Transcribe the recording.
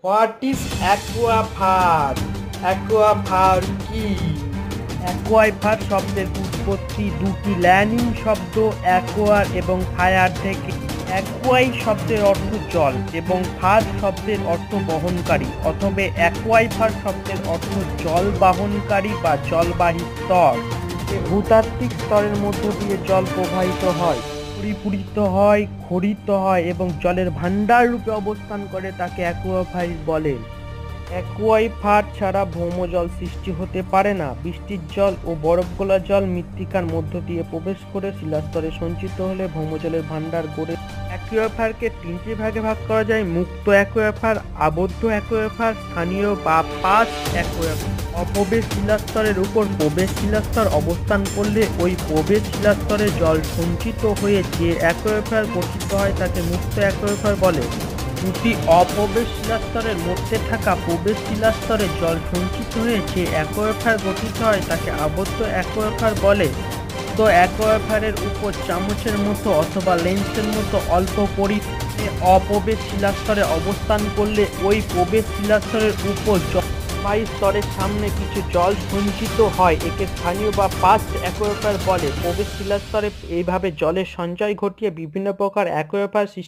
What is অ্যাকুয়াফার? অ্যাকুয়াফার কি? অ্যাকুয়াইফার শব্দের উৎপত্তি দুটি ল্যাটিন শব্দ অ্যাকুয়ার এবং ফায়ার থেকে। অ্যাকুয়াই শব্দের অর্থ জল এবং ফার শব্দের অর্থ বহনকারী, অথবা অ্যাকুয়াইফার শব্দের অর্থ জল বাহনকারী বা জলবাহী স্তর। ভূতাত্ত্বিক স্তরের মধ্য দিয়ে জল প্রবাহিত হয়, পরিপূরিত হয়, ক্ষরিত হয় এবং জলের ভাণ্ডার রূপে অবস্থান করে, তাকে অ্যাকুয়াফার বলে। অ্যাকুয়াইফার ছাড়া ভৌমজল সৃষ্টি হতে পারে না। বৃষ্টির জল ও বরফ গলা জল মৃত্তিকার মধ্য দিয়ে প্রবেশ করে শিলাস্তরে সঞ্চিত হলে ভৌমজলের ভাণ্ডার গড়ে। অ্যাকুইফারকে তিনটি ভাগে ভাগ করা যায়: মুক্ত অ্যাকুইফার, আবদ্ধ অ্যাকুইফার, স্থানীয় বা পাস অ্যাকুইফার। অপ্রবেশ শিলাস্তরের উপর প্রবেশ শিলাস্তর অবস্থান করলে ওই প্রবেশ শিলাস্তরে জল সঞ্চিত হয়ে যে অ্যাকুইফার গঠিত হয় তাকে মুক্ত অ্যাকুইফার বলে। দুটি অপ্রবেশ শিলাস্তরের মধ্যে থাকা প্রবেশ শিলাস্তরে জল সঞ্চিত হয়ে যে অ্যাকুইফার গঠিত হয় তাকে আবদ্ধ অ্যাকুইফার বলে। তো অ্যাকুইফারের উপর চামচের মতো অথবা লেন্সের মতো অল্প পরিমাণে অপ্রবেশ শিলাস্তরে অবস্থান করলে ওই প্রবেশ শিলাস্তরের উপর জলবায়ু স্তরের সামনে কিছু জল সঞ্চিত হয়, একে স্থানীয় বা পাস্ট অ্যাকুইফার বলে। প্রবেশ শিলাস্তরে এইভাবে জলের সঞ্চয় ঘটিয়ে বিভিন্ন প্রকার অ্যাকুইফার সৃষ্টি